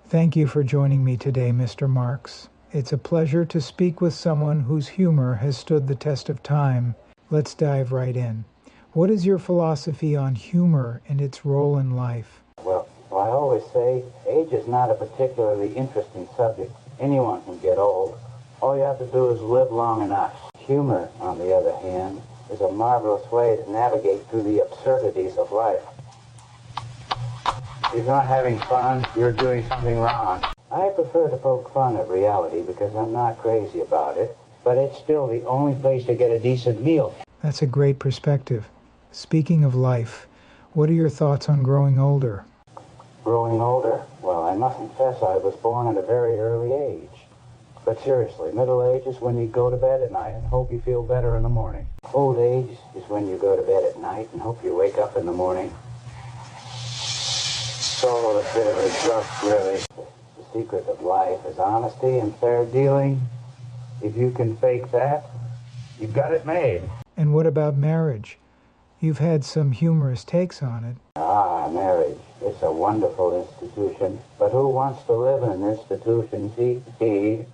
Thank you for joining me today, Mr. Marx. It's a pleasure to speak with someone whose humor has stood the test of time. Let's dive right in. What is your philosophy on humor and its role in life? Well, I always say age is not a particularly interesting subject. Anyone can get old. All you have to do is live long enough. Humor, on the other hand, is a marvelous way to navigate through the absurdities of life. If you're not having fun, you're doing something wrong. I prefer to poke fun at reality because I'm not crazy about it, but it's still the only place to get a decent meal. That's a great perspective. Speaking of life, what are your thoughts on growing older? Growing older? Well, I must confess I was born at a very early age. But seriously, middle age is when you go to bed at night and hope you feel better in the morning. Old age is when you go to bed at night and hope you wake up in the morning. So a bit of a trust, really. The secret of life is honesty and fair dealing. If you can fake that, you've got it made. And what about marriage? You've had some humorous takes on it. Ah, marriage. It's a wonderful institution. But who wants to live in an institution? See,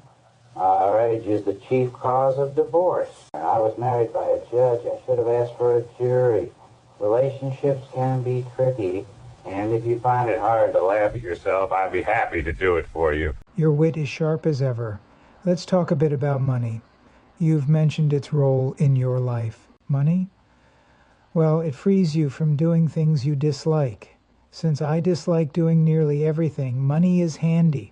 marriage is the chief cause of divorce. I was married by a judge. I should have asked for a jury. Relationships can be tricky. And if you find it hard to laugh at yourself, I'd be happy to do it for you. Your wit is sharp as ever. Let's talk a bit about money. You've mentioned its role in your life. Money? Well, it frees you from doing things you dislike. Since I dislike doing nearly everything, money is handy.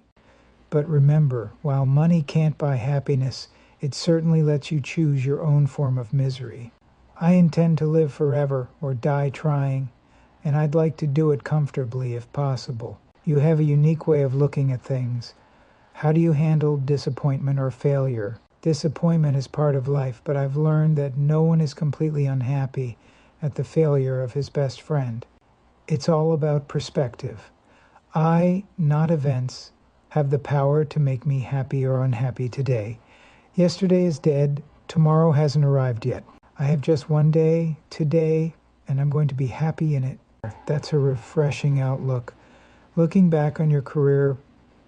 But remember, while money can't buy happiness, it certainly lets you choose your own form of misery. I intend to live forever or die trying, and I'd like to do it comfortably if possible. You have a unique way of looking at things. How do you handle disappointment or failure? Disappointment is part of life, but I've learned that no one is completely unhappy at the failure of his best friend. It's all about perspective. I, not events, have the power to make me happy or unhappy today. Yesterday is dead, tomorrow hasn't arrived yet. I have just one day, today, and I'm going to be happy in it. That's a refreshing outlook. Looking back on your career,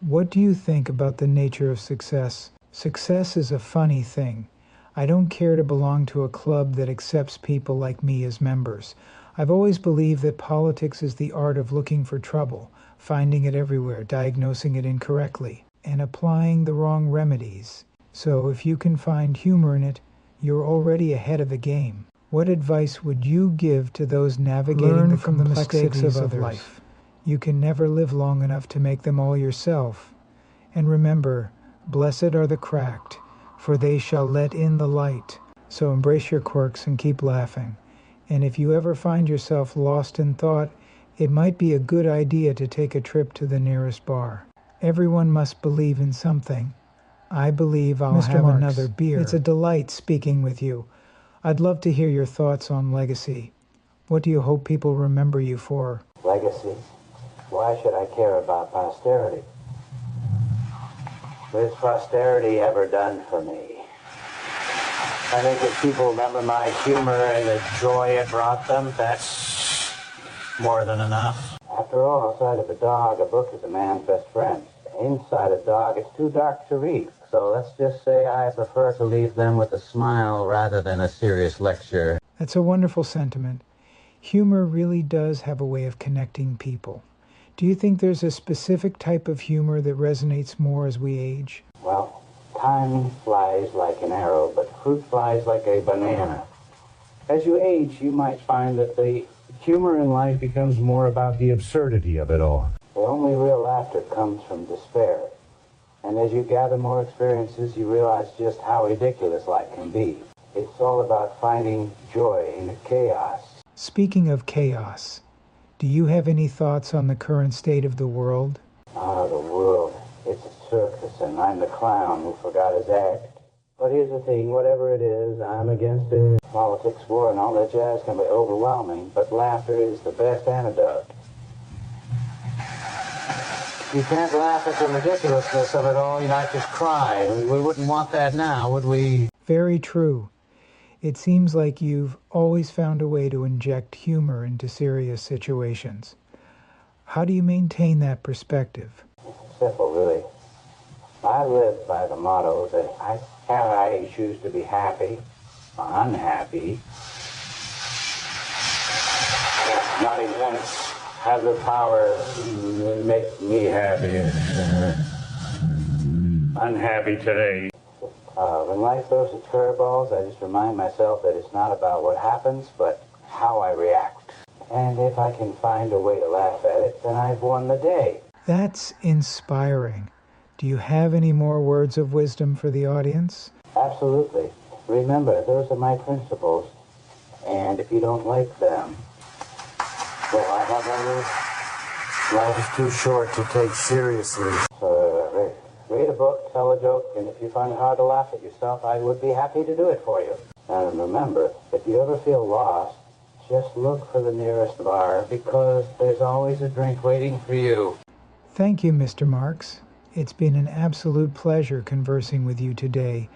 what do you think about the nature of success? Success is a funny thing. I don't care to belong to a club that accepts people like me as members. I've always believed that politics is the art of looking for trouble, finding it everywhere, diagnosing it incorrectly, and applying the wrong remedies. So if you can find humor in it, you're already ahead of the game. What advice would you give to those navigating the complexities of life? You can never live long enough to make them all yourself. And remember, blessed are the cracked, for they shall let in the light. So embrace your quirks and keep laughing. And if you ever find yourself lost in thought, it might be a good idea to take a trip to the nearest bar. Everyone must believe in something. I believe I'll Mr. have Marx, another beer. It's a delight speaking with you. I'd love to hear your thoughts on legacy. What do you hope people remember you for? Legacy? Why should I care about posterity? What has posterity ever done for me? I think if people remember my humor and the joy it brought them, that's more than enough. After all, outside of a dog, a book is a man's best friend. Inside a dog, it's too dark to read. So let's just say I prefer to leave them with a smile rather than a serious lecture. That's a wonderful sentiment. Humor really does have a way of connecting people. Do you think there's a specific type of humor that resonates more as we age? Well, time flies like an arrow, but fruit flies like a banana. As you age, you might find that the humor in life becomes more about the absurdity of it all. The only real laughter comes from despair. And as you gather more experiences, you realize just how ridiculous life can be. It's all about finding joy in the chaos. Speaking of chaos, do you have any thoughts on the current state of the world? Ah, the world. It's a circus, and I'm the clown who forgot his act. But here's the thing, whatever it is, I'm against it. Politics, war, and all that jazz can be overwhelming, but laughter is the best antidote. You can't laugh at the ridiculousness of it all, you might just cry. We wouldn't want that now, would we? Very true. It seems like you've always found a way to inject humor into serious situations. How do you maintain that perspective? simple, really. I live by the motto that I choose to be happy or unhappy. Not even have the power to make me happy. Unhappy today. When life throws its curveballs, I just remind myself that it's not about what happens, but how I react. And if I can find a way to laugh at it, then I've won the day. That's inspiring. Do you have any more words of wisdom for the audience? Absolutely. Remember, those are my principles. And if you don't like them, well, I have life is too short to take seriously. So read a book, tell a joke, and if you find it hard to laugh at yourself, I would be happy to do it for you. And remember, if you ever feel lost, just look for the nearest bar, because there's always a drink waiting for you. Thank you, Mr. Marx. It's been an absolute pleasure conversing with you today.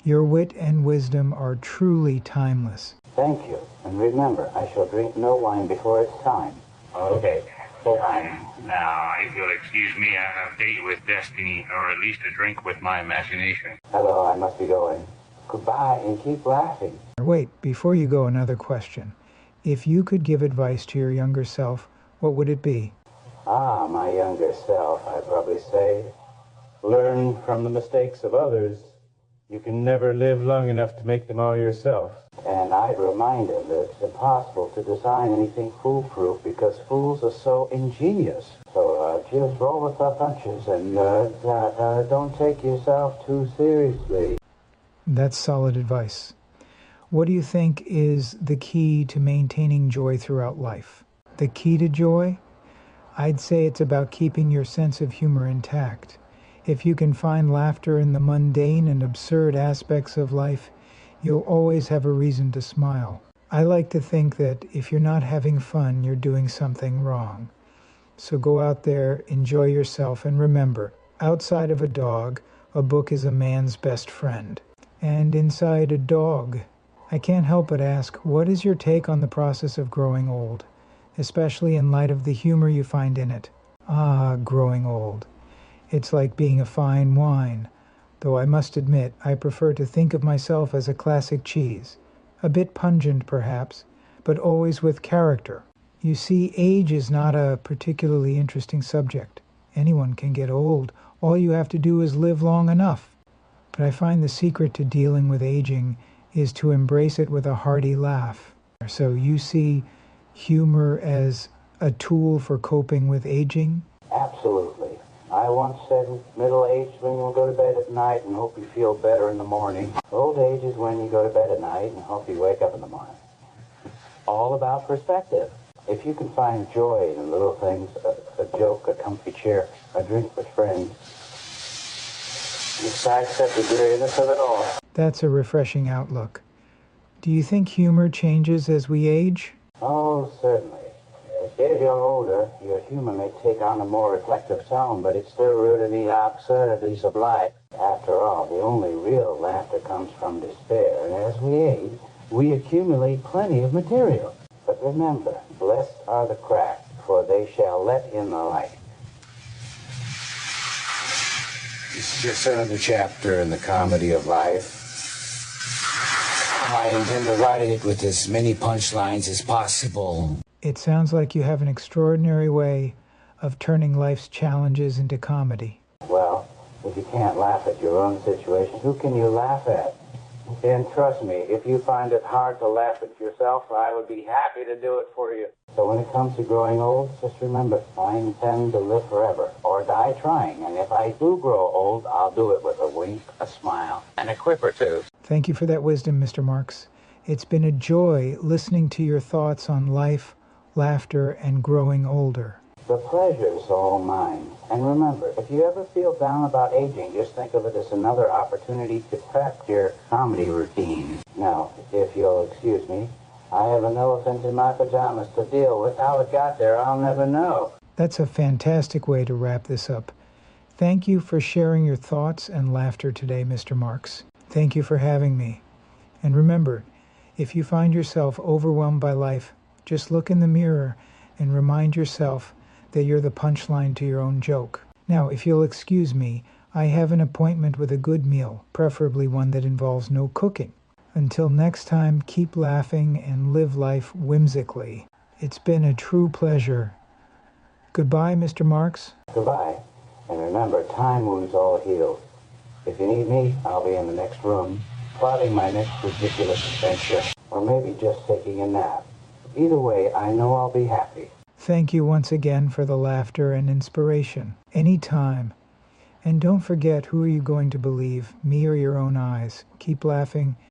Your wit and wisdom are truly timeless. Thank you. And remember, I shall drink no wine before it's time. Okay. Now, if you'll excuse me, I have a date with destiny, or at least a drink with my imagination. Hello, I must be going. Goodbye, and keep laughing. Wait, before you go, another question. If you could give advice to your younger self, what would it be? My younger self, I'd probably say, learn from the mistakes of others. You can never live long enough to make them all yourself. And I'd remind him that it's impossible to design anything foolproof because fools are so ingenious. So just roll with the punches and don't take yourself too seriously. That's solid advice. What do you think is the key to maintaining joy throughout life? The key to joy? I'd say it's about keeping your sense of humor intact. If you can find laughter in the mundane and absurd aspects of life, you'll always have a reason to smile. I like to think that if you're not having fun, you're doing something wrong. So go out there, enjoy yourself, and remember, outside of a dog, a book is a man's best friend. And inside a dog, I can't help but ask, what is your take on the process of growing old, especially in light of the humor you find in it? Growing old. It's like being a fine wine, though I must admit I prefer to think of myself as a classic cheese, a bit pungent perhaps, but always with character. You see, age is not a particularly interesting subject. Anyone can get old. All you have to do is live long enough. But I find the secret to dealing with aging is to embrace it with a hearty laugh. So you see humor as a tool for coping with aging? Absolutely. I once said middle-aged when you go to bed at night and hope you feel better in the morning. Old age is when you go to bed at night and hope you wake up in the morning. All about perspective. If you can find joy in little things, a joke, a comfy chair, a drink with friends, you sidestep the dreariness of it all. That's a refreshing outlook. Do you think humor changes as we age? Oh, certainly. As you're older, your humor may take on a more reflective tone, but it's still rooted in the absurdities of life. After all, the only real laughter comes from despair, and as we age, we accumulate plenty of material. But remember, blessed are the cracked, for they shall let in the light. It's just another chapter in the comedy of life. I intend to write it with as many punchlines as possible. It sounds like you have an extraordinary way of turning life's challenges into comedy. Well, if you can't laugh at your own situation, who can you laugh at? And trust me, if you find it hard to laugh at yourself, I would be happy to do it for you. So when it comes to growing old, just remember, I intend to live forever, or die trying. And if I do grow old, I'll do it with a wink, a smile, and a quip or two. Thank you for that wisdom, Mr. Marx. It's been a joy listening to your thoughts on life, laughter, and growing older. The pleasure's all mine. And remember, if you ever feel down about aging, just think of it as another opportunity to prep your comedy routine. Now, if you'll excuse me, I have an elephant in my pajamas to deal with. How it got there, I'll never know. That's a fantastic way to wrap this up. Thank you for sharing your thoughts and laughter today, Mr. Marx. Thank you for having me. And remember, if you find yourself overwhelmed by life, just look in the mirror and remind yourself that you're the punchline to your own joke. Now, if you'll excuse me, I have an appointment with a good meal, preferably one that involves no cooking. Until next time, keep laughing and live life whimsically. It's been a true pleasure. Goodbye, Mr. Marx. Goodbye. And remember, time wounds all healed. If you need me, I'll be in the next room, plotting my next ridiculous adventure, or maybe just taking a nap. Either way, I know I'll be happy. Thank you once again for the laughter and inspiration. Anytime. And don't forget, who are you going to believe, me or your own eyes? Keep laughing